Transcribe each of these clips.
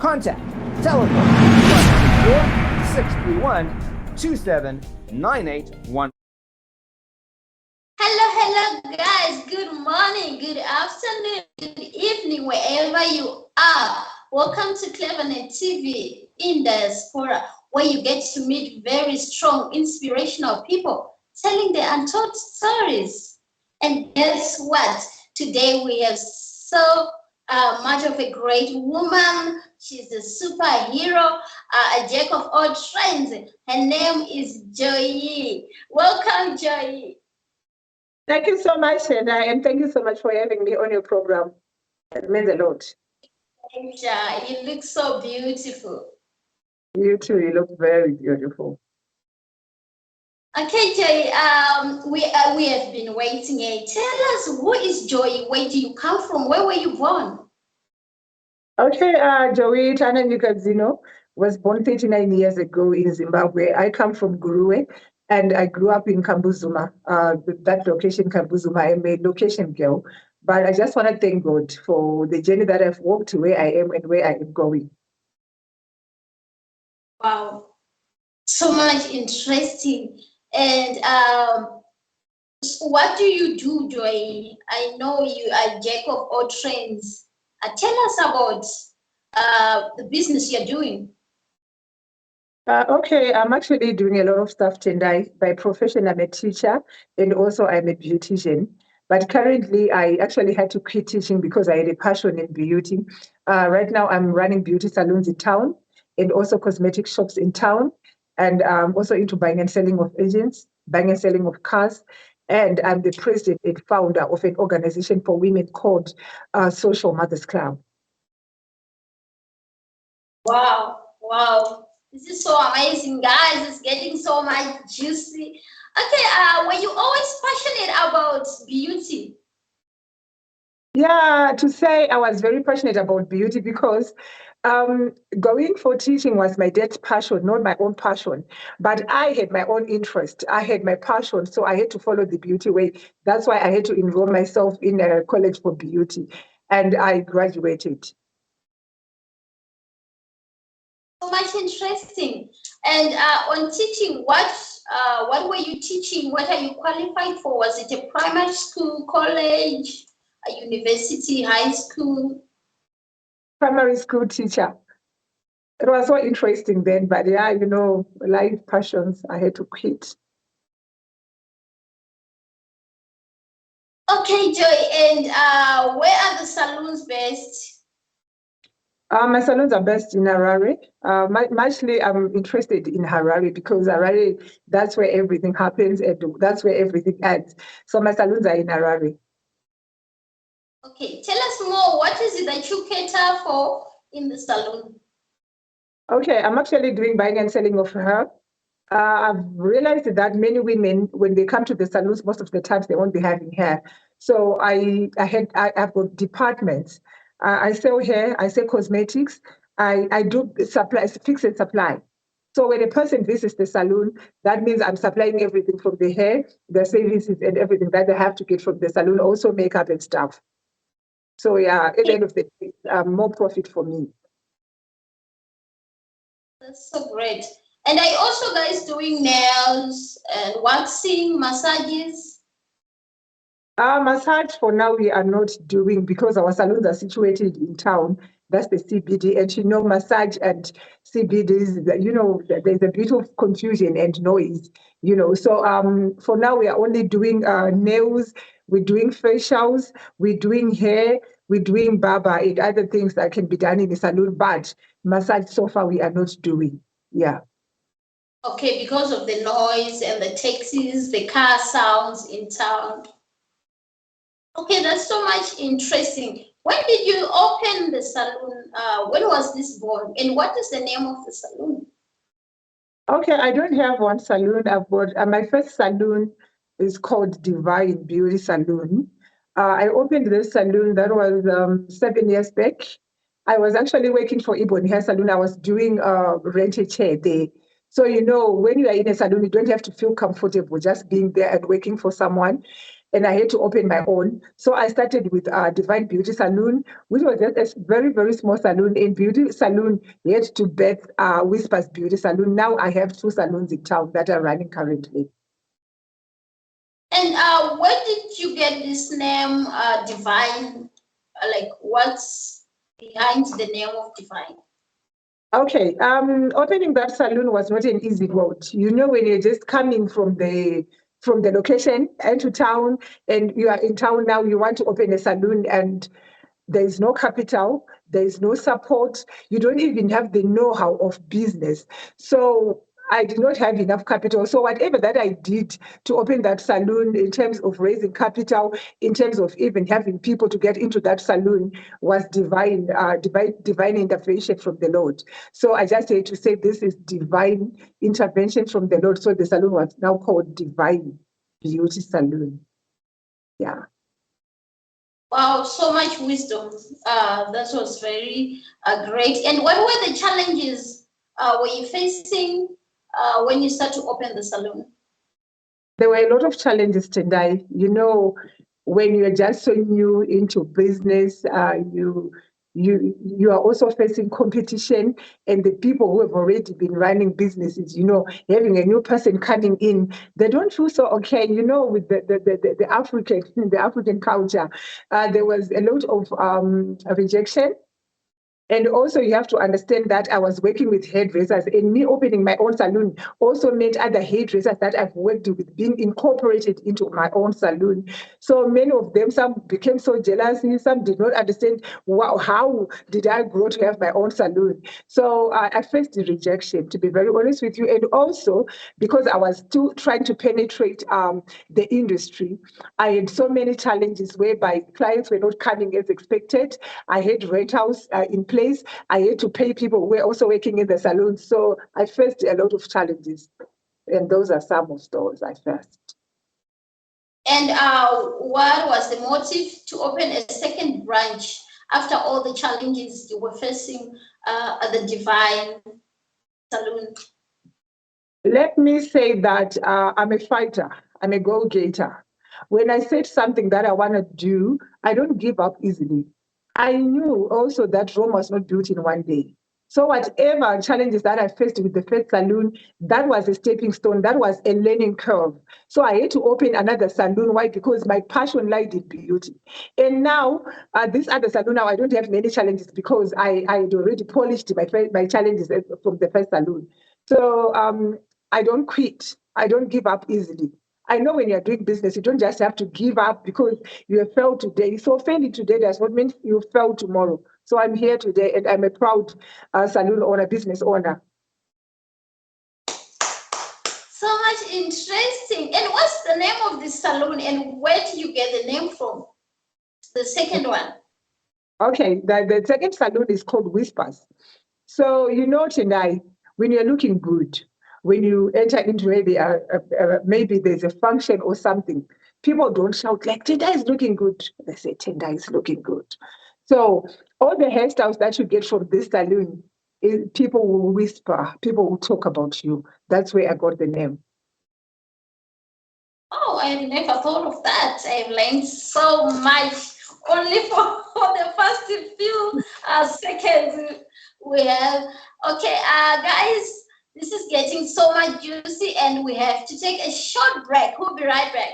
Contact telephone 1-631-2798. Hello, guys. Good morning, good afternoon, good evening, wherever you are. Welcome to Clevernet TV in Diaspora, where you get to meet very strong, inspirational people telling their untold stories. And guess what? Today we have so much of a great woman. She's a superhero, a jack of all trades. Her name is Joy. Welcome, Joy. Thank you so much, and thank you so much for having me on your program. It means a lot. Thank you. You look so beautiful. You too, you look very beautiful. Okay, Joy, we have been waiting. Tell us, who is Joy? Where do you come from? Where were you born? Okay, Joey Tana Nyikadzino was born 39 years ago in Zimbabwe. I come from Guruwe, and I grew up in Kambuzuma, that location, Kambuzuma. I'm a location girl, but I just want to thank God for the journey that I've walked to where I am and where I am going. Wow, so much interesting. And what do you do, Joy? I know you are jack of all trades. Tell us about the business you're doing. Okay, I'm actually doing a lot of stuff, Tendai. By profession, I'm a teacher and also I'm a beautician. But currently, I actually had to quit teaching because I had a passion in beauty. Right now, I'm running beauty salons in town and also cosmetic shops in town. And I'm also into buying and selling of agents, buying and selling of cars. And I'm the president and founder of an organization for women called Social Mothers Club. Wow, wow. This is so amazing, guys. It's getting so much juicy. Okay, were you always passionate about beauty? Yeah, to say I was very passionate about beauty because going for teaching was my dad's passion, not my own passion. But I had my own interest. I had my passion, so I had to follow the beauty way. That's why I had to enroll myself in a college for beauty, and I graduated. So much interesting. And on teaching, what were you teaching? What are you qualified for? Was it a primary school, college, a university, high school? Primary school teacher. It was so interesting then, but yeah, life passions, I had to quit. Okay, Joy, and where are the salons based? My salons are based in Harare. Mostly, I'm interested in Harare because Harare, that's where everything happens and that's where everything ends. So my salons are in Harare. Okay, tell us more. What is it that you cater for in the salon? Okay, I'm actually doing buying and selling of hair. I've realized that many women, when they come to the salons, most of the times they won't be having hair. So I've got departments. I sell hair, I sell cosmetics, I do supply, fix and supply. So when a person visits the salon, that means I'm supplying everything from the hair, the services and everything that they have to get from the salon, also makeup and stuff. So yeah, at the end of the day, more profit for me. That's so great. And I also guys doing nails and waxing, massages. Massage for now we are not doing because our salons are situated in town. That's the CBD, and massage and CBDs. There's a bit of confusion and noise. So for now we are only doing nails. We're doing facials. We're doing hair. We're doing barber and other things that can be done in the salon. But massage so far we are not doing. Yeah. Okay, because of the noise and the taxis, the car sounds in town. Okay, that's so much interesting. When did you open the salon? When was this born? And what is the name of the salon? Okay, I don't have one salon. I've got my first salon is called Divine Beauty Salon. I opened this salon that was 7 years back. I was actually working for Ibon Hair Salon. I was doing rented chair there. So when you are in a salon, you don't have to feel comfortable just being there and working for someone. and I had to open my own. So I started with Divine Beauty Salon, which was just a very, very small salon. In Beauty Salon, we had to birth Whispers Beauty Salon. Now I have 2 salons in town that are running currently. And where did you get this name, Divine? Like, what's behind the name of Divine? Okay, opening that salon was not an easy road. You know, when you're just coming from the location into town, and you are in town now, you want to open a salon, and there is no capital, there is no support, you don't even have the know-how of business. So I did not have enough capital. So whatever that I did to open that salon in terms of raising capital, in terms of even having people to get into that salon was divine intervention from the Lord. So I just had to say this is divine intervention from the Lord. So the salon was now called Divine Beauty Salon. Yeah. Wow, so much wisdom. That was very great. And what were the challenges were you facing when you start to open the salon? There were a lot of challenges, Tendai. You know, when you're just so new into business, you are also facing competition, and the people who have already been running businesses, you know, having a new person coming in, they don't feel so okay. You know, with the African culture, there was a lot of rejection. And also, you have to understand that I was working with hairdressers, and me opening my own salon also meant other hairdressers that I've worked with being incorporated into my own salon. So many of them, some became so jealous, some did not understand, wow, how did I grow to have my own salon? So I faced the rejection, to be very honest with you. And also, because I was still trying to penetrate the industry, I had so many challenges whereby clients were not coming as expected. I had rentals in place. I had to pay people who were also working in the salon. So I faced a lot of challenges. And those are some of those I faced. And what was the motive to open a second branch after all the challenges you were facing at the Divine Salon? Let me say that I'm a fighter. I'm a go-getter. When I said something that I want to do, I don't give up easily. I knew also that Rome was not built in one day. So whatever challenges that I faced with the first salon, that was a stepping stone. That was a learning curve. So I had to open another salon. Why? Because my passion lied in beauty. And now, this other salon, now I don't have many challenges because I had already polished my challenges from the first salon. So I don't quit. I don't give up easily. I know when you're doing business, you don't just have to give up because you have failed today. So failing today does not mean you fail tomorrow. So I'm here today, and I'm a proud salon owner, business owner. So much interesting. And what's the name of this salon, and where do you get the name from? The second one. Okay, the second salon is called Whispers. So you know, Tendai, when you're looking good, when you enter into maybe there's a function or something, people don't shout like, Tendai is looking good. They say, Tendai is looking good. So all the hairstyles that you get from this salon, people will whisper, people will talk about you. That's where I got the name. Oh, I've never thought of that. I've learned so much only for the first few seconds we have. Okay, guys, this is getting so much juicy, and we have to take a short break. We'll be right back.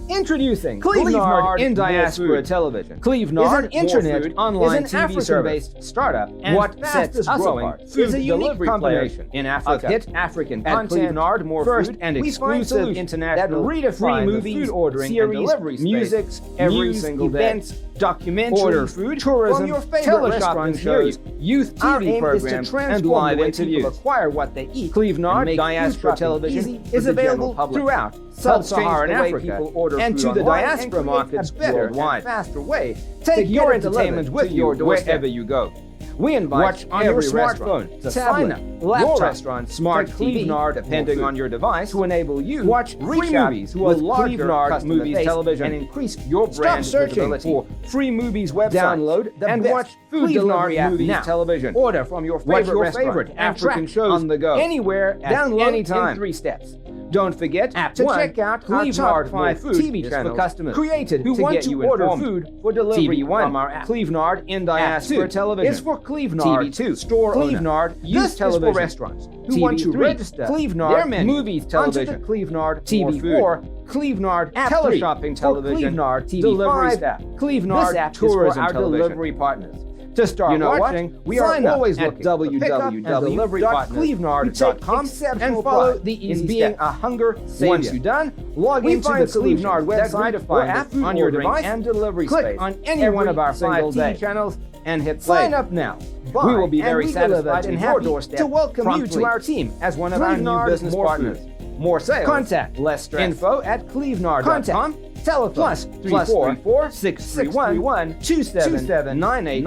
Introducing Cleave-Nard in Diaspora Television. Cleave-Nard is an internet online TV service startup and what sets us apart is a unique combination in Africa of hit African content, more first food, and exclusive international that redefine movies, food ordering, series, and delivery music, every single day. Events, documentaries, order food, tourism, from your favorite restaurant shows, youth TV programs, and live interviews. Acquire what they eat. Cleave-Nard Diaspora Television is available throughout Sub-Saharan Africa and to the diaspora markets worldwide. Faster way. Take your entertainment with you wherever you go. We invite on your smartphone, tablet, laptop, restaurant, smart TV, depending on your device, to enable you to watch free movies with Cleave-Nard Movies Television and increase your brand visibility. For free movies website. Download and watch Food Delivery Movies Television. Order from your favorite African shows on the go, anywhere, at any time. In 3 steps. Don't forget to check out our top 5 TV channels for customers created who want to order food for delivery from our app. Clevenard in Diaspora Television is for Clevenard TV2 store Clevenard Youth Television for restaurants who want to register Clevenard Movies Television, Clevenard TV4, Clevenard Teleshopping Television, Clevenard TV delivery staff, Clevenard Tourism delivery partners. To start watching, we are always looking at www.clevenard.com and follow the easy being a hunger savior. Once you're done, log into the Clevenard website or app on your device and delivery space. Click on any one of our 5 TV channels and hit play. Sign up now. We will be very satisfied and happy to welcome you to our team as one of our new business partners. More sales. Contact. Less stress. Info@clevenard.com. Telephone +34 631 2798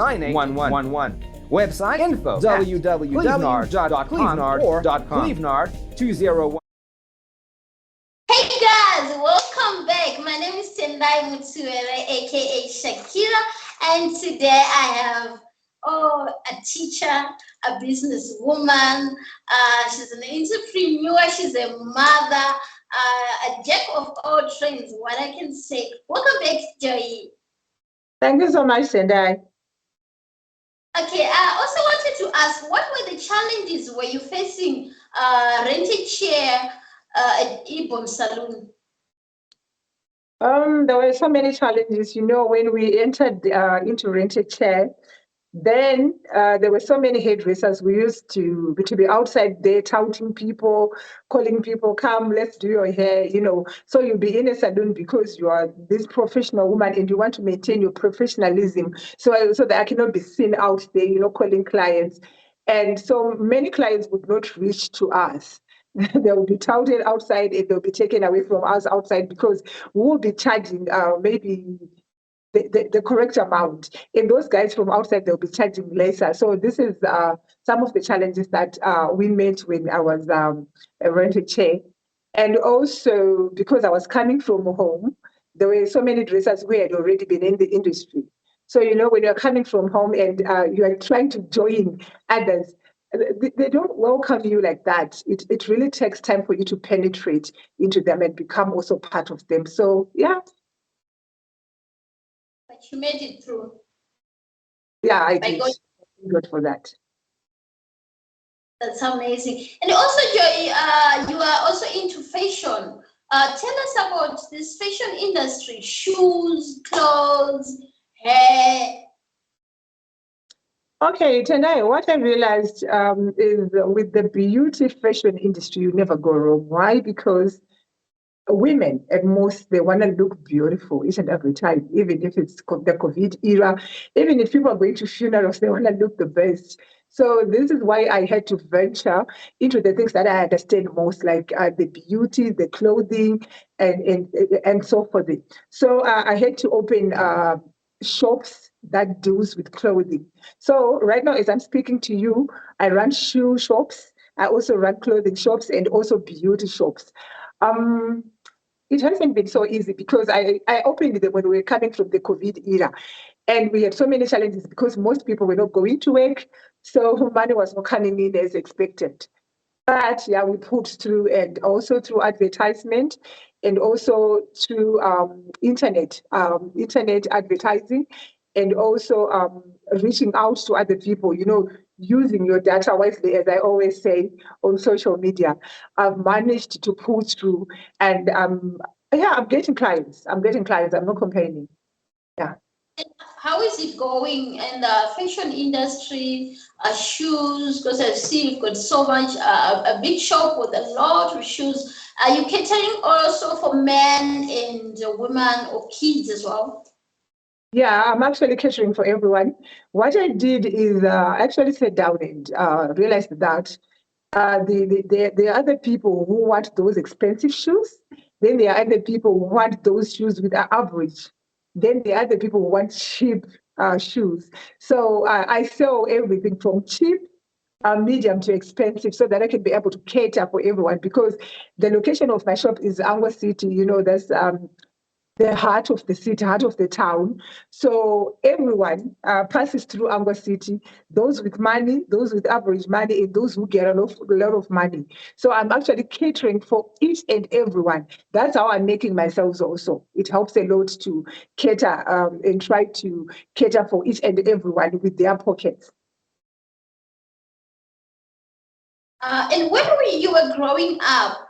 Website info www.clevenard.com or .clevenard201. Hey guys, welcome back. My name is Tendai Mutsuere, aka Shakira, and today I have a teacher, a businesswoman. She's an entrepreneur. She's a mother. A jack of all trades, what I can say. Welcome back, Joy. Thank you so much, Tendai. Okay, I also wanted to ask, what were the challenges were you facing rented chair at Ibom Saloon? There were so many challenges, when we entered into rented chair. Then there were so many hairdressers. We used to be outside there touting people, calling people, come, let's do your hair, So you'll be in a salon because you are this professional woman and you want to maintain your professionalism so that I cannot be seen out there, calling clients. And so many clients would not reach to us. They will be touted outside and they'll be taken away from us outside because we will be charging maybe the correct amount. And those guys from outside, they'll be charging lesser. So this is some of the challenges that we met when I was a rented chair. And also because I was coming from home, there were so many dressers who had already been in the industry. So, when you're coming from home and you are trying to join others, they don't welcome you like that. It really takes time for you to penetrate into them and become also part of them. So, yeah. But you made it through. Yeah, I did. Thank God for that. That's amazing. And also, Joy, you are also into fashion. Tell us about this fashion industry: shoes, clothes, hair. Okay, Tendai, what I realized is with the beauty fashion industry, you never go wrong. Why? Because women, at most, they want to look beautiful each and every time, even if it's the COVID era, even if people are going to funerals, they want to look the best. So this is why I had to venture into the things that I understand most, like the beauty, the clothing, and so forth. So I had to open shops that deals with clothing. So right now, as I'm speaking to you, I run shoe shops. I also run clothing shops and also beauty shops. It hasn't been so easy because I opened them when we were coming from the COVID era. And we had so many challenges because most people were not going to work. So money was not coming in as expected. But yeah, we put through, and also through advertisement and also through internet advertising, and also reaching out to other people, using your data wisely, as I always say, on social media. I've managed to pull through, and I'm getting clients. I'm not complaining. Yeah. How is it going in the fashion industry, shoes? Because I see you've got so much, a big shop with a lot of shoes. Are you catering also for men and women or kids as well? Yeah, I'm actually catering for everyone. What I did is actually sat down and realized that there are other people who want those expensive shoes. Then there are other people who want those shoes with an average. Then there are other people who want cheap shoes. So I sell everything from cheap, medium to expensive, so that I can be able to cater for everyone. Because the location of my shop is Angwa City. That's the heart of the city, heart of the town. So everyone passes through Angwa City, those with money, those with average money, and those who get a lot of money. So I'm actually catering for each and everyone. That's how I'm making myself also. It helps a lot to cater and try to cater for each and everyone with their pockets. And when you were growing up,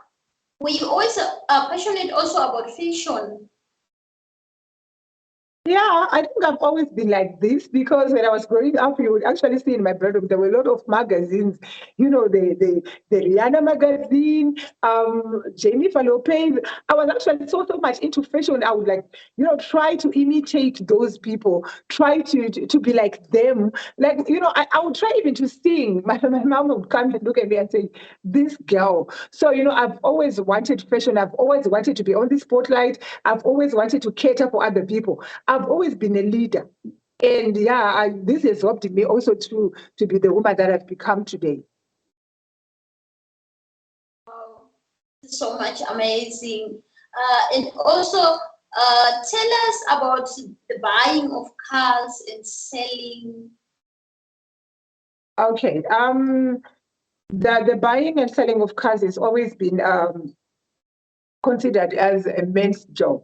were you always passionate also about fashion? Yeah, I think I've always been like this because when I was growing up, you would actually see in my bedroom there were a lot of magazines. You know, the Rihanna magazine, Jennifer Lopez. I was actually so much into fashion. I would try to imitate those people, try to be like them. I would try even to sing. My mom would come and look at me and say, "This girl." So I've always wanted fashion. I've always wanted to be on the spotlight. I've always wanted to cater for other people. I've always been a leader. And this has helped me also to be the woman that I've become today. Wow, so much amazing. And also, tell us about the buying of cars and selling. Okay. The buying and selling of cars has always been considered as a man's job.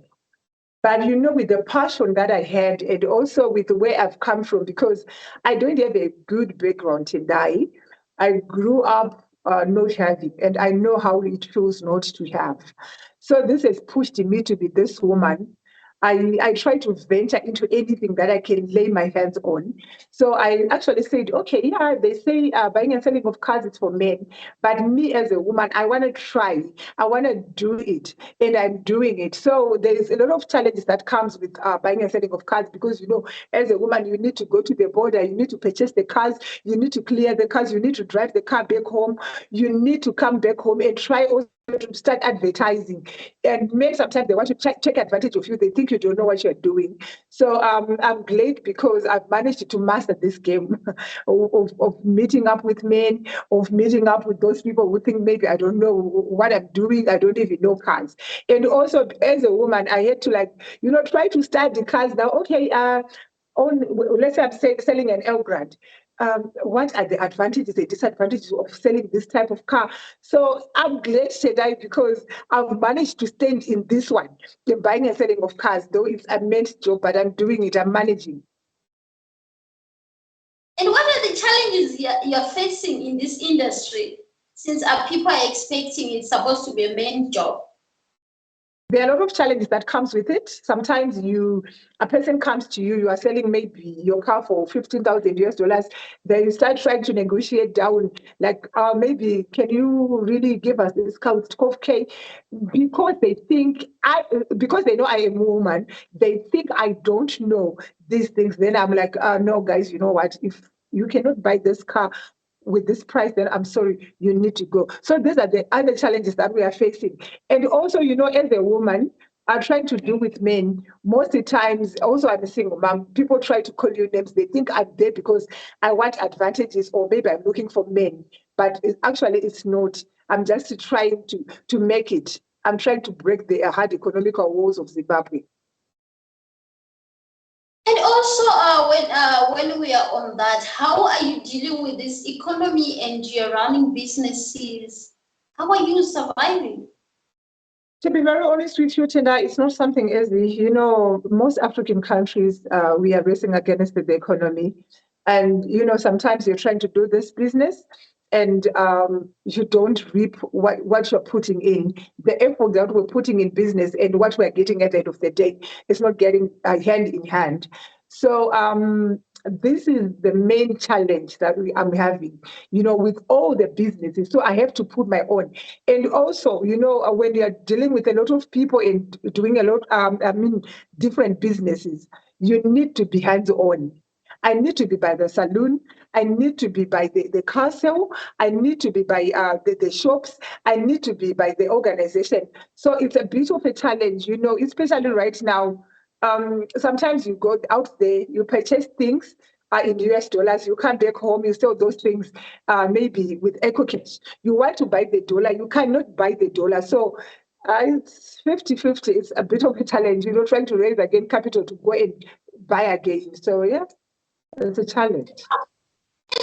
But with the passion that I had and also with where I've come from, because I don't have a good background in Dai. I grew up not having, and I know how it feels not to have. So this has pushed me to be this woman. I try to venture into anything that I can lay my hands on. So I actually said, okay, yeah, they say buying and selling of cars is for men, but me as a woman, I want to try. I want to do it, and I'm doing it. So there is a lot of challenges that comes with buying and selling of cars because as a woman, you need to go to the border, you need to purchase the cars, you need to clear the cars, you need to drive the car back home, you need to come back home and try also to start advertising. And men sometimes they want to take advantage of you. They think you don't know what you're doing. So I'm glad because I've managed to master this game of meeting up with men, of meeting up with those people who think maybe I don't know what I'm doing. I don't even know cars. And also as a woman, I had to try to study cars now. Okay, let's say I'm selling an Elgrand. What are the advantages and disadvantages of selling this type of car? So I'm glad today because I've managed to stand in this one, the buying and selling of cars, though it's a men's job, but I'm doing it, I'm managing. And what are the challenges you're facing in this industry since people are expecting it's supposed to be a main job? There are a lot of challenges that comes with it. Sometimes a person comes to you, you are selling maybe your car for $15,000. Then you start trying to negotiate down, maybe can you really give us this car with 12K? Because because they know I am a woman, they think I don't know these things. Then I'm like, no, guys, you know what? If you cannot buy this car with this price, then I'm sorry, you need to go. So these are the other challenges that we are facing. And also, as a woman, are trying to deal with men. Most of the times, also I'm a single mom, people try to call you names. They think I'm there because I want advantages or maybe I'm looking for men. But it's not. I'm just trying to make it. I'm trying to break the hard economical walls of Zimbabwe. And also, when we are on that, how are you dealing with this economy and you're running businesses? How are you surviving? To be very honest with you, Tina, it's not something easy. Most African countries, we are racing against the economy. And, sometimes you're trying to do this business and you don't reap what you're putting in. The effort that we're putting in business and what we're getting at the end of the day is not getting hand in hand. So this is the main challenge that I'm having, with all the businesses. So I have to put my own. And also, when you're dealing with a lot of people and doing a lot, different businesses, you need to be hands-on. I need to be by the saloon. I need to be by the castle. I need to be by the shops. I need to be by the organization. So it's a bit of a challenge, especially right now. Sometimes you go out there, you purchase things in US dollars, you come back home, you sell those things maybe with eco cash. You want to buy the dollar, you cannot buy the dollar. So It's 50-50. It's a bit of a challenge, trying to raise again capital to go and buy again. So yeah, it's a challenge. And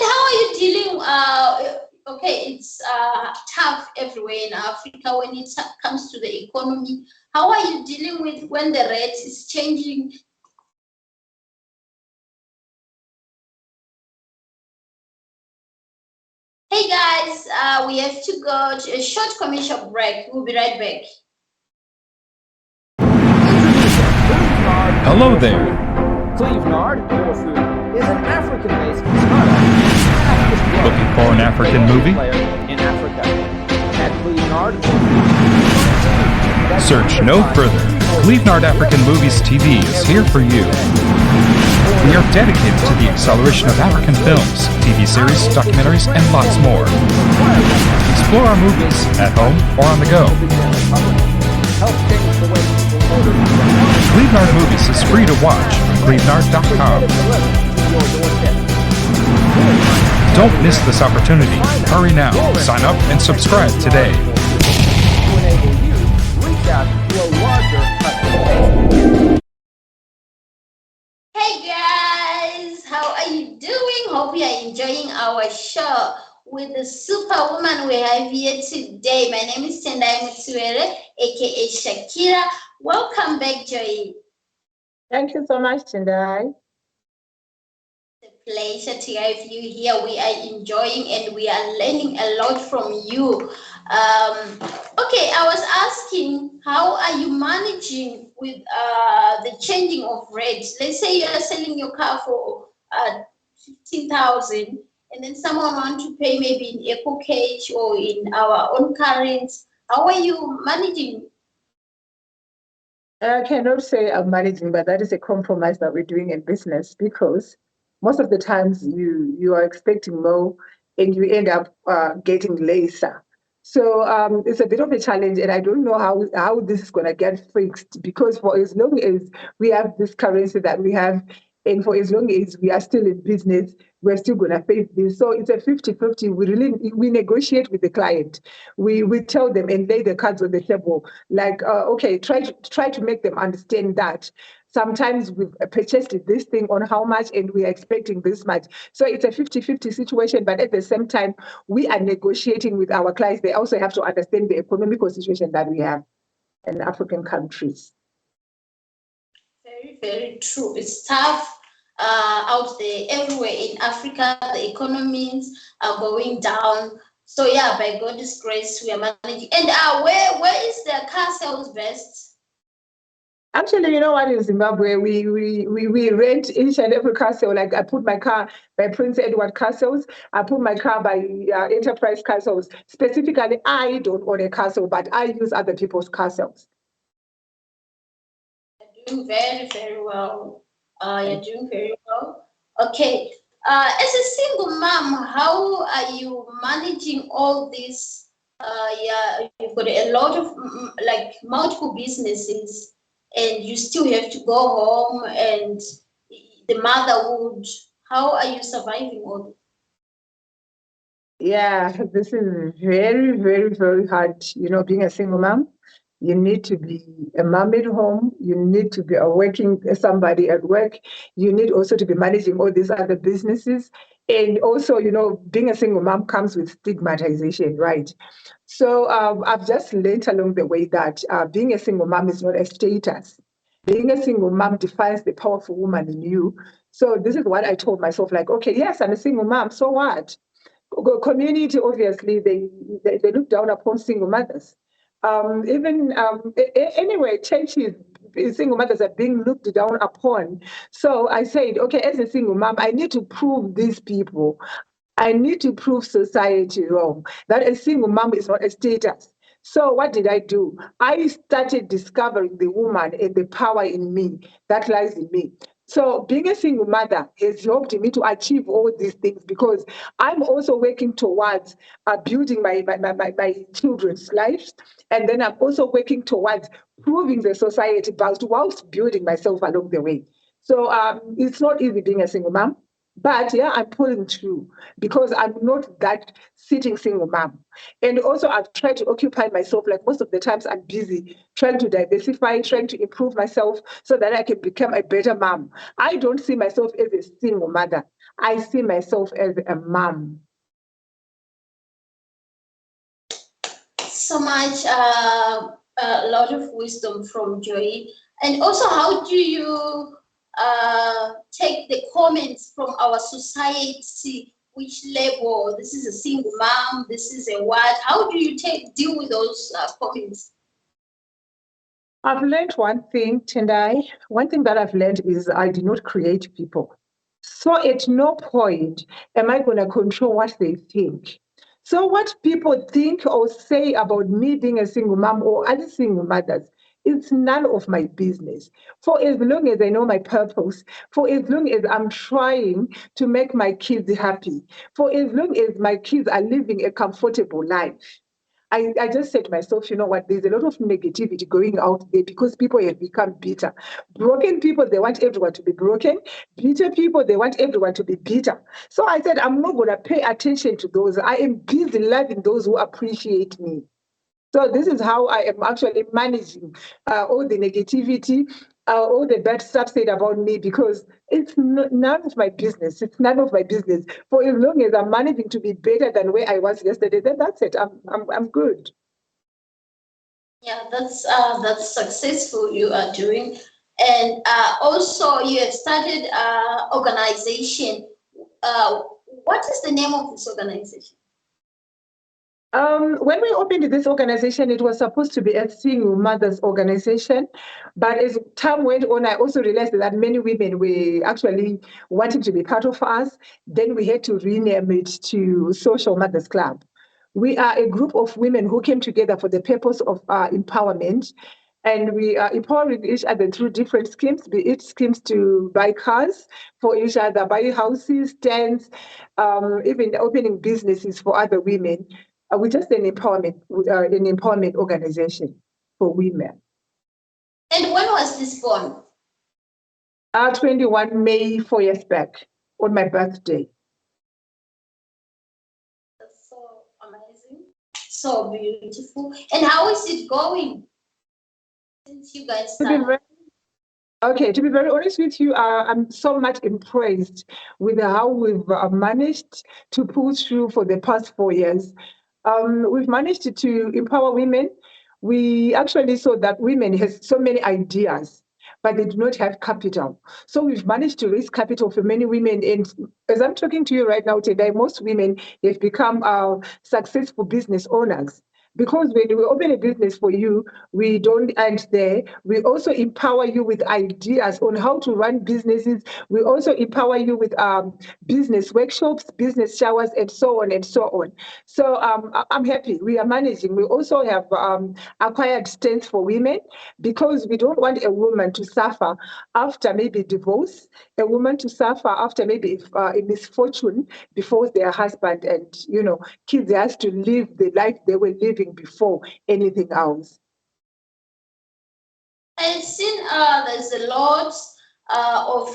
how are you dealing? Okay, it's tough everywhere in Africa when it comes to the economy. How are you dealing with when the rate is changing? Hey guys, we have to go to a short commercial break. We'll be right back. Hello there. Clevenard is an African-based startup. Looking for an African movie? In Africa. At Clevenard. Search no further. Clevenard African Movies TV is here for you. We are dedicated to the acceleration of African films, TV series, documentaries, and lots more. Explore our movies at home or on the go. Clevenard Movies is free to watch from clevenard.com. Don't miss this opportunity. Hurry now. Sign up and subscribe today. Hey guys, how are you doing? Hope you are enjoying our show with the superwoman we have here today. My name is Tendai Mutsuere, aka Shakira. Welcome back, Joy. Thank you so much, Tendai. It's a pleasure to have you here. We are enjoying and we are learning a lot from you. Okay, I was asking, how are you managing with the changing of rates? Let's say you are selling your car for 15,000, and then someone wants to pay maybe in Eco Cash or in our own currency. How are you managing? I cannot say I'm managing, but that is a compromise that we're doing in business, because most of the times you are expecting more and you end up getting lesser. So it's a bit of a challenge, and I don't know how this is going to get fixed, because for as long as we have this currency that we have, and for as long as we are still in business, we're still going to face this. So it's a 50-50. We negotiate with the client. We tell them and lay the cards on the table. Like, okay, try to make them understand that sometimes we've purchased this thing on how much and we are expecting this much. So it's a 50-50 situation, but at the same time, we are negotiating with our clients. They also have to understand the economical situation that we have in African countries. Very, very true. It's tough out there everywhere in Africa. The economies are going down. So yeah, by God's grace, we are managing. And where is the car sales best? Actually, you know what, in Zimbabwe, we rent each and every car sale. Like, I put my car by Prince Edward car sales. I put my car by Enterprise car sales. Specifically, I don't own a car sale, but I use other people's car sales. You're doing very, very well. You're doing very well. Okay. As a single mom, how are you managing all this? Yeah, you've got a lot of like multiple businesses, and you still have to go home and the motherhood. How are you surviving all this? Yeah, this is very, very, very hard. Being a single mom, you need to be a mom at home. You need to be a working somebody at work. You need also to be managing all these other businesses. And also, being a single mom comes with stigmatization, right? So I've just learned along the way that being a single mom is not a status. Being a single mom defines the powerful woman in you. So this is what I told myself, like, okay, yes, I'm a single mom, so what? Community, obviously, they look down upon single mothers. Anyway, churches, single mothers are being looked down upon. So I said, okay, as a single mom, I need to prove these people. I need to prove society wrong, that a single mom is not a status. So what did I do? I started discovering the woman and the power in me that lies in me. So being a single mother has helped me to achieve all these things, because I'm also working towards building my children's lives. And then I'm also working towards proving the society whilst building myself along the way. So it's not easy being a single mom, But yeah, I'm pulling through because I'm not that sitting single mom. And also I've tried to occupy myself, like most of the times I'm busy trying to diversify, trying to improve myself so that I can become a better mom. I don't see myself as a single mother. I see myself as a mom. So much, a lot of wisdom from Joy. And also, how do you take the comments from our society? Which label? This is a single mom. This is a what? How do you deal with those comments? I've learned one thing, Tendai. One thing that I've learned is I do not create people. So at no point am I going to control what they think. So what people think or say about me being a single mom or other single mothers, it's none of my business. For as long as I know my purpose, for as long as I'm trying to make my kids happy, for as long as my kids are living a comfortable life, I just said to myself, you know what, there's a lot of negativity going out there because people have become bitter. Broken people, they want everyone to be broken. Bitter people, they want everyone to be bitter. So I said, I'm not going to pay attention to those. I am busy loving those who appreciate me. So this is how I am actually managing all the negativity, all the bad stuff said about me, because it's none of my business. It's none of my business. For as long as I'm managing to be better than where I was yesterday, then that's it. I'm good. Yeah, that's successful you are doing. And also you have started organization. What is the name of this organization? When we opened this organization, it was supposed to be a single mothers organization. But as time went on, I also realized that many women were actually wanting to be part of us. Then we had to rename it to Social Mothers Club. We are a group of women who came together for the purpose of empowerment. And we are empowering each other through different schemes, be it schemes to buy cars for each other, buy houses, tents, even opening businesses for other women. We're just an empowerment organization for women. And when was this born? 21 May, 4 years back, on my birthday. That's so amazing, so beautiful. And how is it going since you guys started? To be very honest with you, I'm so much impressed with how we've managed to pull through for the past 4 years. We've managed to empower women. We actually saw that women has so many ideas, but they do not have capital. So we've managed to raise capital for many women. And as I'm talking to you right now today, most women have become successful business owners. Because when we open a business for you, we don't end there. We also empower you with ideas on how to run businesses. We also empower you with business workshops, business showers, and so on and so on. So I'm happy. We are managing. We also have acquired strength for women because we don't want a woman to suffer after maybe divorce, a woman to suffer after maybe a misfortune before their husband, and kids has to live the life they were living before anything else. I've seen there's a lot of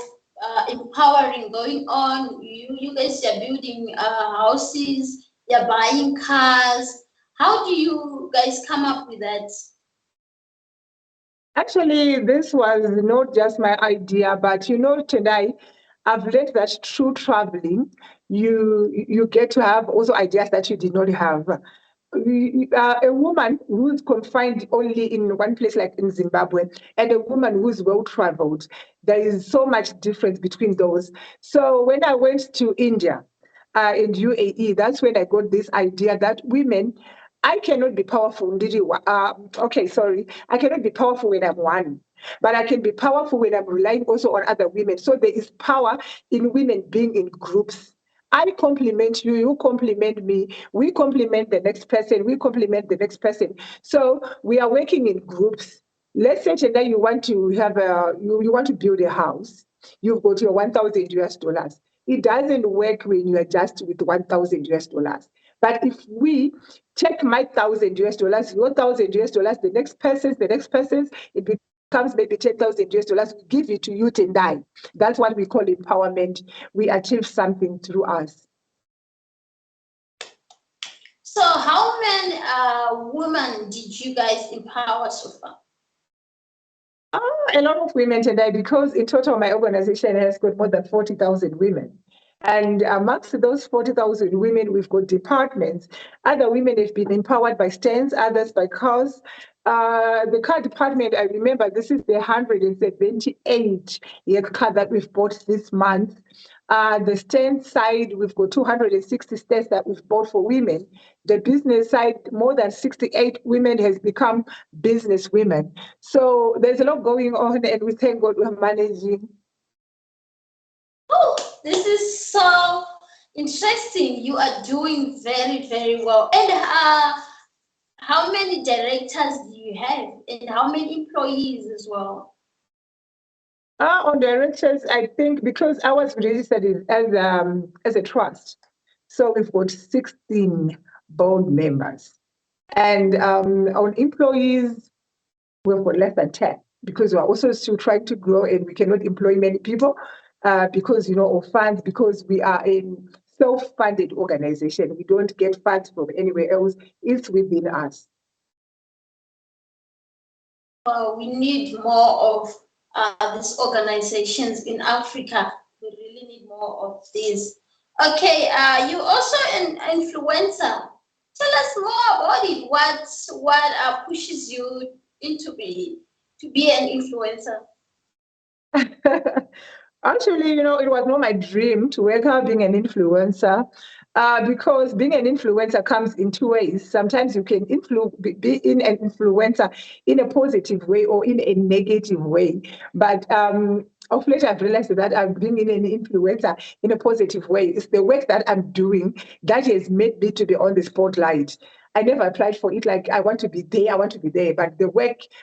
empowering going on. You guys are building houses, you're buying cars. How do you guys come up with that? Actually, this was not just my idea, but Tendai, I've learned that through traveling, you get to have also ideas that you did not have. A woman who's confined only in one place, like in Zimbabwe, and a woman who's well traveled, there is so much difference between those. So when I went to India and UAE, that's when I got this idea that women, I cannot be powerful. I cannot be powerful when I'm one, but I can be powerful when I'm relying also on other women. So there is power in women being in groups. I compliment you, you compliment me, we compliment the next person, we compliment the next person. So we are working in groups. Let's say that you want to have you want to build a house. You've got your 1,000 US dollars. It doesn't work when you are just with 1,000 US dollars. But if we take my 1,000 US dollars, your 1,000 US dollars, the next person's, it comes maybe $10,000, we give it to you Tendai. That's what we call empowerment. We achieve something through us. So how many women did you guys empower so far? A lot of women today, because in total my organization has got more than 40,000 women. And amongst those 40,000 women, we've got departments. Other women have been empowered by stands, others by cars. The car department, I remember this is the 178 car that we've bought this month. The stand side, we've got 260 stands that we've bought for women. The business side, more than 68 women has become business women. So there's a lot going on, and we thank God we're managing. Oh, this is so interesting. You are doing very, very well. And how many directors do you have, and how many employees as well? On directors, I think because I was registered as a trust, so we've got 16 board members. And on employees, we've got less than 10 because we're also still trying to grow and we cannot employ many people because, of funds, because we are a self-funded organization. We don't get funds from anywhere else. It's within us. We need more of these organizations in Africa. We really need more of these. Okay, you're also an influencer. Tell us more about it. What pushes you to be an influencer? Actually, it was not my dream to work out being an influencer because being an influencer comes in two ways. Sometimes you can be in an influencer in a positive way or in a negative way. But of late, I've realized that I'm being in an influencer in a positive way. It's the work that I'm doing that has made me to be on the spotlight. I never applied for it like I want to be there, but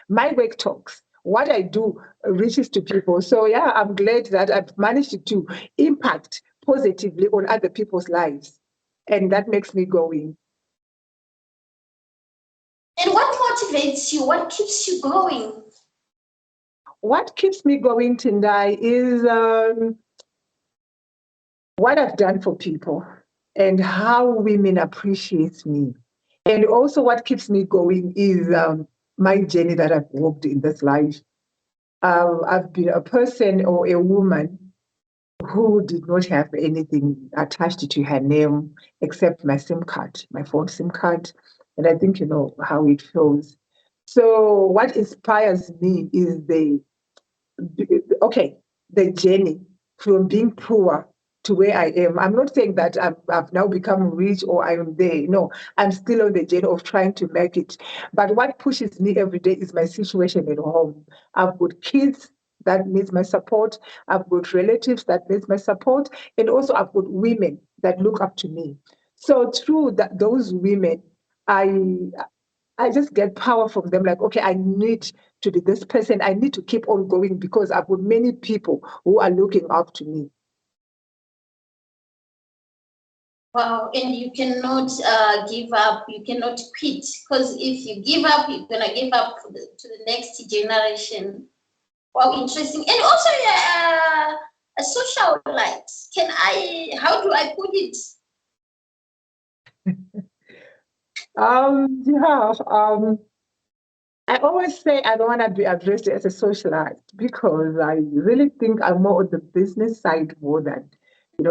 my work talks. What I do reaches to people. So yeah, I'm glad that I've managed to impact positively on other people's lives. And that makes me going. And what motivates you? What keeps you going? What keeps me going, Tendai, is what I've done for people and how women appreciate me. And also what keeps me going is my journey that I've walked in this life. I've been a person or a woman who did not have anything attached to her name except my SIM card, my phone SIM card. And I think you know how it feels. So what inspires me is the journey from being poor to where I am. I'm not saying that I've now become rich or I am there. No, I'm still on the journey of trying to make it. But what pushes me every day is my situation at home. I've got kids that needs my support. I've got relatives that needs my support. And also I've got women that look up to me. So through those women, I just get power from them. Like, okay, I need to be this person. I need to keep on going because I've got many people who are looking up to me. Wow, and you cannot give up. You cannot quit because if you give up, you're gonna give up to the next generation. Wow, interesting. And also, a socialite. How do I put it? I always say I don't want to be addressed as a socialite because I really think I'm more on the business side more than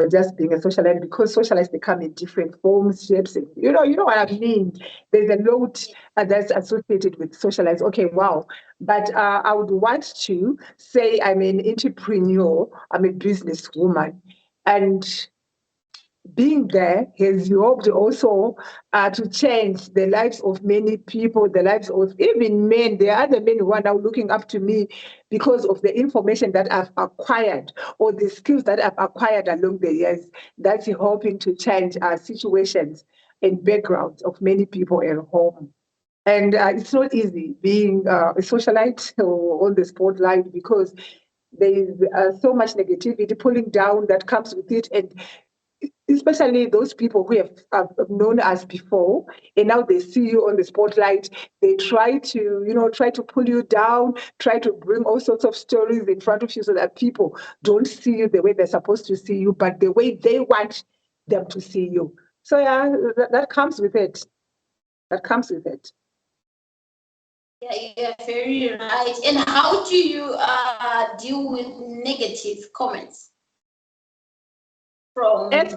just being a socialite, because socialites, they come in different forms, shapes, and you know what I mean. There's a lot that's associated with socialites. Okay, wow. But I would want to say I'm an entrepreneur, I'm a businesswoman, and being there has helped also to change the lives of many people, the lives of even men. There are other men who are now looking up to me because of the information that I've acquired or the skills that I've acquired along the years. That's helping to change situations and backgrounds of many people at home. And it's not easy being a socialite or on the spotlight because there is so much negativity pulling down that comes with it. And especially those people who have known us before, and now they see you on the spotlight. They try to pull you down, try to bring all sorts of stories in front of you so that people don't see you the way they're supposed to see you, but the way they want them to see you. So yeah, that comes with it. That comes with it. Yeah, you're very right. And how do you deal with negative comments from? As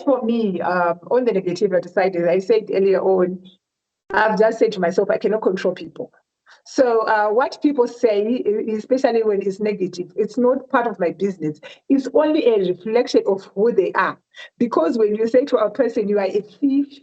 for me, on the negativity side, as I said earlier on, I've just said to myself, I cannot control people. So what people say, especially when it's negative, it's not part of my business. It's only a reflection of who they are. Because when you say to a person, you are a thief,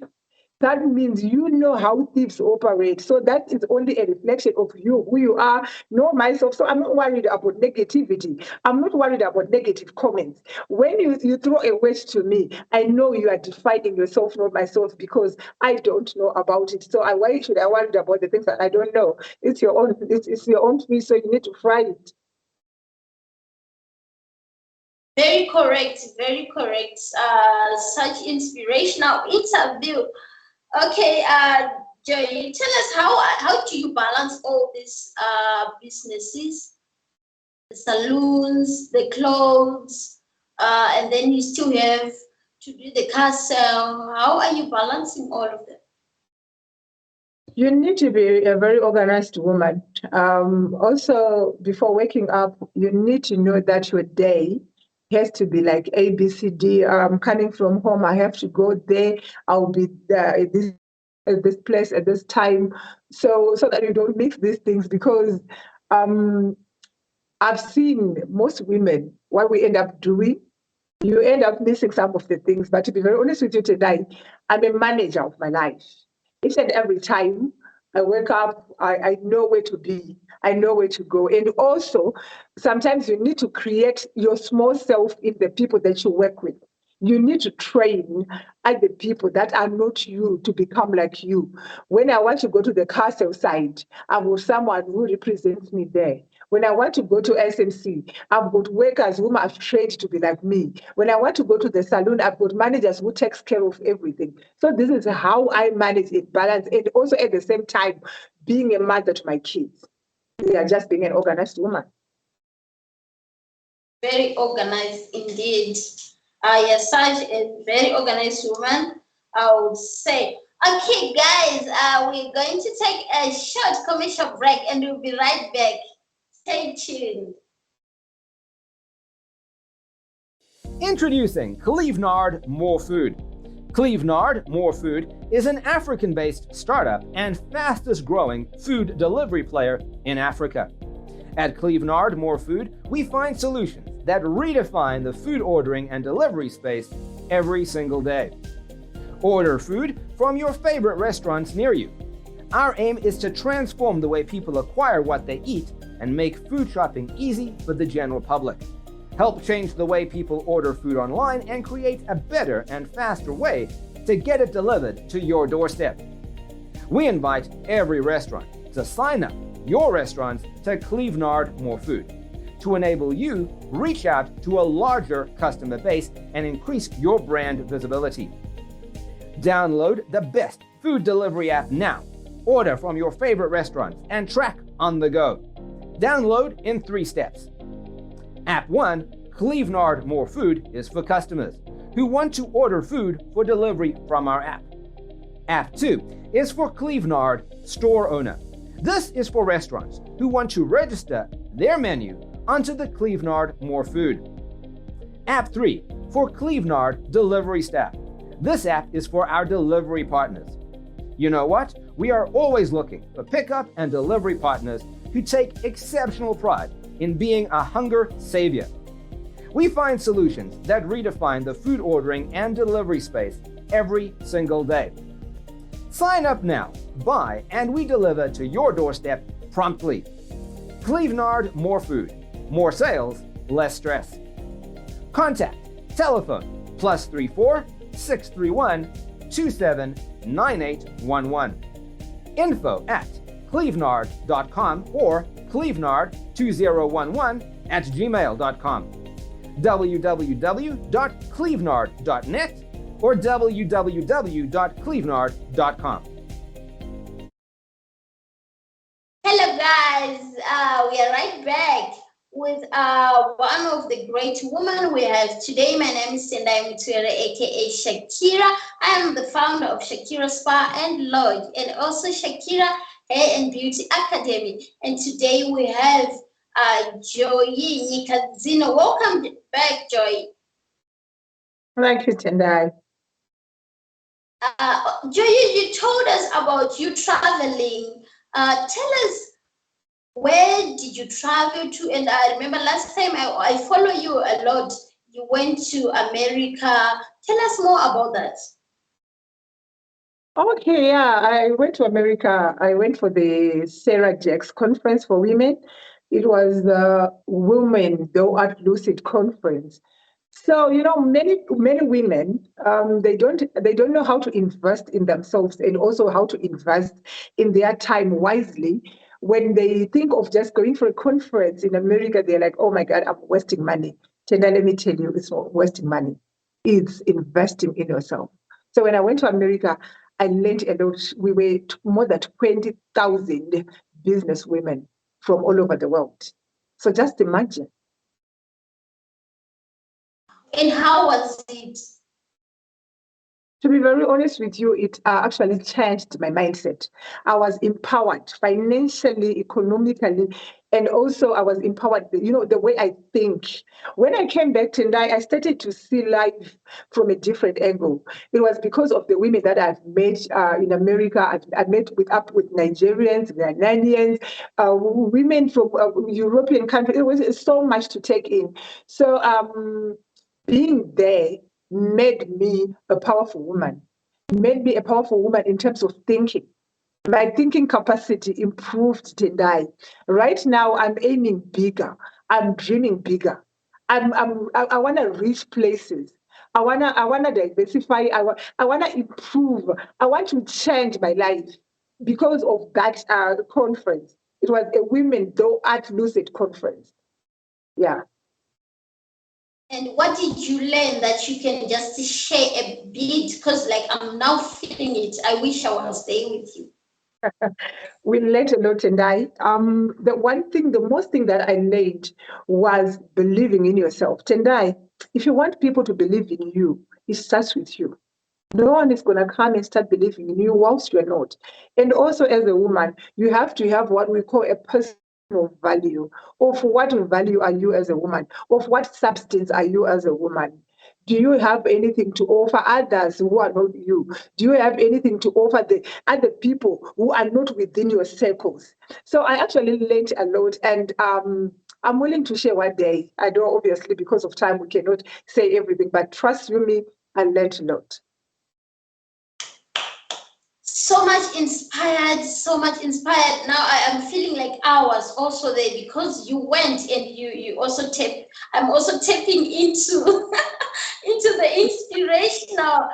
that means you know how thieves operate. So that is only a reflection of you, who you are, know myself. So I'm not worried about negativity. I'm not worried about negative comments. When you throw a word to me, I know you are defining yourself, not myself, because I don't know about it. So why should I worry about the things that I don't know? It's your own. It's your own fish, so you need to fry it. Very correct. Very correct. Such inspirational interview. Okay, Joy, tell us how do you balance all these businesses, the saloons, the clothes, and then you still have to do the car sale. How are you balancing all of them? You need to be a very organized woman. Also, before waking up, you need to know that your day has to be like A, B, C, D. I'm coming from home. I have to go there. I'll be there at this place at this time, so that you don't mix these things. Because I've seen most women, what we end up doing, you end up missing some of the things. But to be very honest with you today, I'm a manager of my life. Each and every time I wake up, I know where to be. I know where to go. And also, sometimes you need to create your small self in the people that you work with. You need to train other people that are not you to become like you. When I want to go to the castle side, I've got someone who represents me there. When I want to go to SMC, I've got workers whom I've trained to be like me. When I want to go to the salon, I've got managers who takes care of everything. So this is how I manage it, balance, and also at the same time, being a mother to my kids. They are just being an organized woman. Very organized indeed. You're such a very organized woman, I would say. Okay, guys, we're going to take a short commercial break and we'll be right back. Stay tuned. Introducing Clevenard More Food. Clevenard More Food is an African-based startup and fastest-growing food delivery player in Africa. At Clevenard More Food, we find solutions that redefine the food ordering and delivery space every single day. Order food from your favorite restaurants near you. Our aim is to transform the way people acquire what they eat and make food shopping easy for the general public. Help change the way people order food online and create a better and faster way to get it delivered to your doorstep. We invite every restaurant to sign up your restaurants to Clevenard More Food to enable you reach out to a larger customer base and increase your brand visibility. Download the best food delivery app now. Order from your favorite restaurants and track on the go. Download in 3 steps. App 1, Clevenard More Food, is for customers who want to order food for delivery from our app. App 2 is for Clevenard store owner. This is for restaurants who want to register their menu onto the Clevenard More Food. App 3 for Clevenard delivery staff. This app is for our delivery partners. You know what? We are always looking for pickup and delivery partners who take exceptional pride in being a hunger savior. We find solutions that redefine the food ordering and delivery space every single day. Sign up now, buy, and we deliver to your doorstep promptly. Clevenard More Food. More sales, less stress. Contact telephone +34 631 279811. info@clevenard.com or clevenard2011@gmail.com. www.clevenard.net or www.clevenard.com. Hello guys, we are right back with one of the great women we have today. My name is Tendai Mutwere, aka Shakira. I am the founder of Shakira Spa and Lodge and also Shakira Hair and Beauty Academy. And today we have Joy Nyikadzino. Welcome back, Joy. Thank you, Tendai. Joy, you told us about you traveling. Tell us, where did you travel to? And I remember last time I follow you a lot. You went to America. Tell us more about that. Okay, yeah, I went to America. I went for the Sarah Jacks conference for women. It was the Women Thou Art Lucid conference. So many women they don't know how to invest in themselves and also how to invest in their time wisely. When they think of just going for a conference in America, they're like, "Oh my God, I'm wasting money." Tenda, let me tell you, it's not wasting money; it's investing in yourself. So when I went to America, I learned a lot. We were more than 20,000 business women from all over the world. So just imagine. And how was it? To be very honest with you, it actually changed my mindset. I was empowered financially, economically, and also I was empowered, the way I think. When I came back to Tendai, I started to see life from a different angle. It was because of the women that I've met in America. I've met up with Nigerians, Ghanaians, women from European countries. It was so much to take in. So being there made me a powerful woman, made me a powerful woman in terms of thinking. My thinking capacity improved Tendai. Right now, I'm aiming bigger. I'm dreaming bigger. I want to reach places. I wanna diversify. I wanna improve. I want to change my life because of that conference. It was a Women Thou Art Lucid conference. Yeah. And what did you learn that you can just share a bit? Because like I'm now feeling it. I wish I was there with you. We learned a lot, and the most thing that I learned was believing in yourself. Tendai, if you want people to believe in you, it starts with you. No one is going to come and start believing in you whilst you're not. And also, as a woman, you have to have what we call a personal value. Of what value are you as a woman? Of what substance are you as a woman? Do you have anything to offer others who are not you? Do you have anything to offer the other people who are not within your circles? So I actually learned a lot, and I'm willing to share one day. I know, obviously, because of time, we cannot say everything, but trust you me, I learned a lot. So much inspired, so much inspired. Now I am feeling like I was also there because you went and you also tapped. I'm also tapping into into the inspirational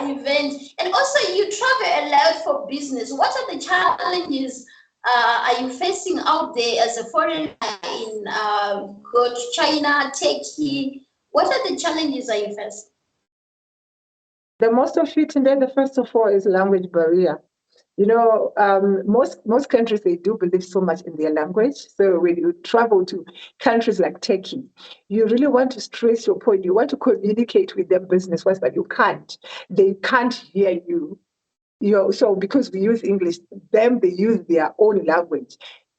event. And also you travel a lot for business. What are the challenges are you facing out there as a foreigner in go to China, Turkey? What are the challenges are you facing? The most of it, and then the first of all is language barrier. Most countries, they do believe so much in their language. So when you travel to countries like Turkey, you really want to stress your point. You want to communicate with them business-wise, but you can't. They can't hear you. So because we use English, they use their own language.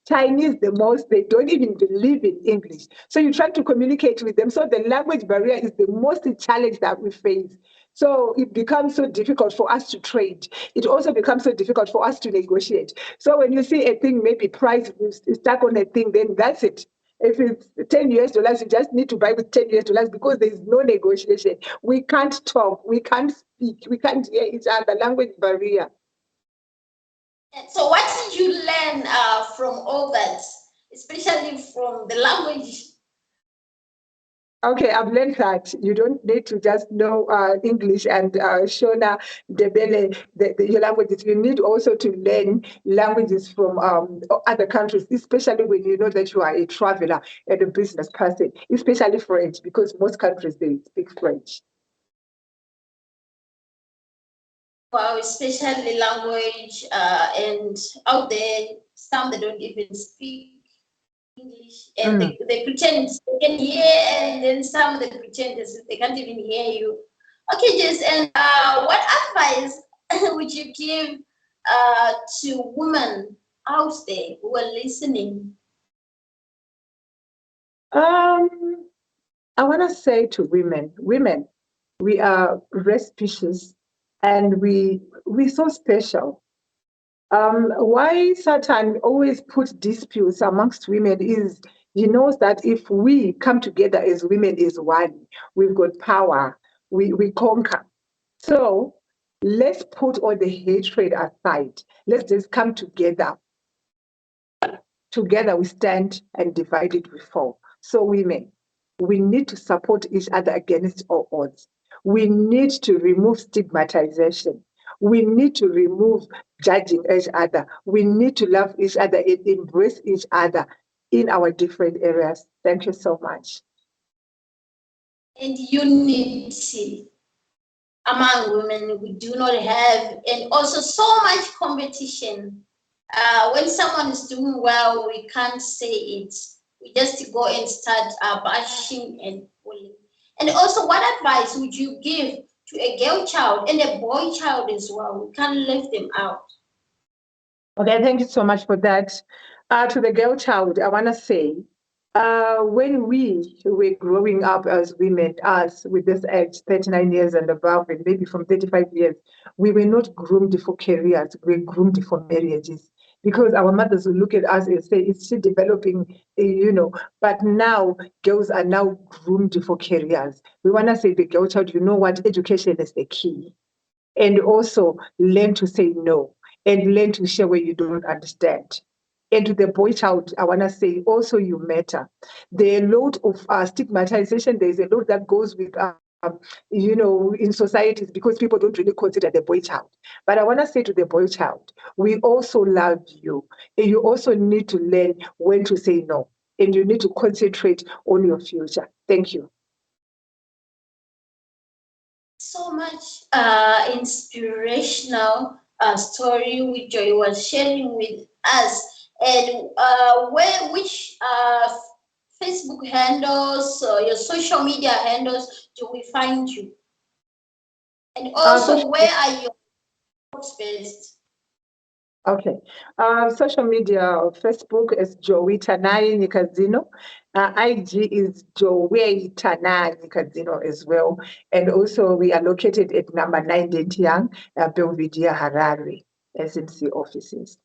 Chinese, the most, they don't even believe in English. So you try to communicate with them. So the language barrier is the most challenge that we face. So it becomes so difficult for us to trade. It also becomes so difficult for us to negotiate. So when you see a thing, maybe price is stuck on a thing, then that's it. If it's $10, you just need to buy with $10 because there is no negotiation. We can't talk, we can't speak, we can't hear each other. Language barrier. So what did you learn from all that, especially from the language? Okay, I've learned that you don't need to just know English and Shona, Debele, your languages. You need also to learn languages from other countries, especially when you know that you are a traveler and a business person, especially French, because most countries, they speak French. Wow, especially language, and out there, some they don't even speak English, and they pretend they can hear, and then some they pretend as if they can't even hear you. Okay, Jess, and what advice would you give to women out there who are listening? I want to say to women, we are rare species, and we're so special. Why Satan always puts disputes amongst women is he knows that if we come together as women as one, we've got power, we conquer. So let's put all the hatred aside. Let's just come together. Together we stand, and divided we fall. So women, we need to support each other against all odds. We need to remove stigmatization. We need to remove judging each other. We need to love each other and embrace each other in our different areas. Thank you so much. And unity among women we do not have, and also so much competition. When someone is doing well, we can't say it. We just go and start bashing and bullying. And also, what advice would you give to a girl child and a boy child as well? We can't leave them out. Okay, thank you so much for that. To the girl child, I want to say, when we were growing up as women, us with this age, 39 years and above, and maybe from 35 years, we were not groomed for careers, we were groomed for marriages. Because our mothers will look at us and say, is she developing, but now girls are now groomed for careers. We want to say the girl child, you know what, education is the key. And also learn to say no, and learn to share where you don't understand. And to the boy child, I want to say also you matter. There are a lot of stigmatization. There's a lot that goes with, in societies, because people don't really consider the boy child. But I want to say to the boy child, we also love you. And you also need to learn when to say no. And you need to concentrate on your future. Thank you. So much inspirational story which Joy was sharing with us. And which Facebook handles, your social media handles do we find you? And also, where are your posts based? Okay. Social media, Facebook is nyikadzino. IG is nyikadzino as well. And also we are located at number 9 Dentian, Belvedere, Harare, SMC offices.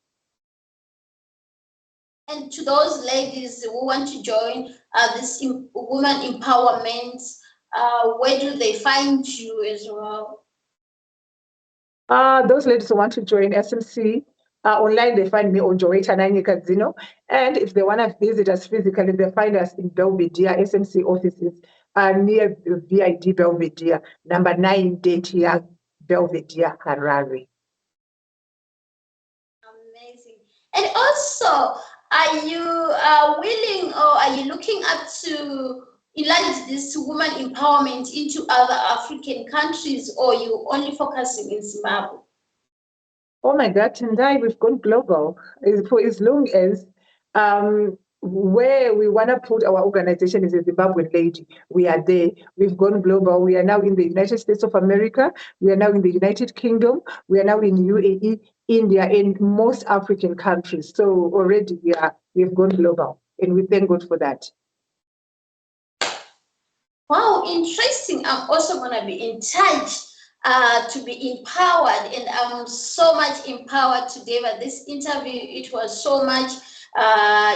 And to those ladies who want to join this woman empowerment, where do they find you as well? Those ladies who want to join SMC, online, they find me on nyikadzino. And if they want to visit us physically, they find us in Belvedere, SMC offices, near VID Belvedere, number 9 Dentian, Belvedere, Harare. Amazing. And also, are you willing, or are you looking up to enlarge this woman empowerment into other African countries, or you only focusing in Zimbabwe? Oh my God, Tendai, we've gone global. For as long as where we want to put our organization is a Zimbabwean lady, we are there. We've gone global. We are now in the United States of America. We are now in the United Kingdom. We are now in UAE, India, and most African countries. So already we've gone global, and we thank God for that. Wow, interesting. I'm also going to be in touch to be empowered, and I'm so much empowered today by this interview. It was so much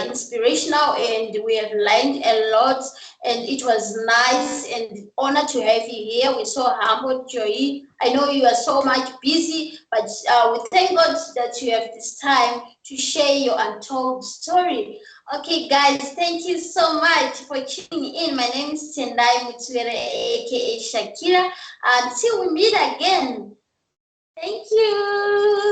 inspirational, and we have learned a lot, and it was nice and honor to have you here. We're so humbled, Joy. I know you are so much busy, but we thank God that you have this time to share your untold story. Okay, guys, thank you so much for tuning in. My name is Tendai Mutuere, aka Shakira. Until we meet again, thank you.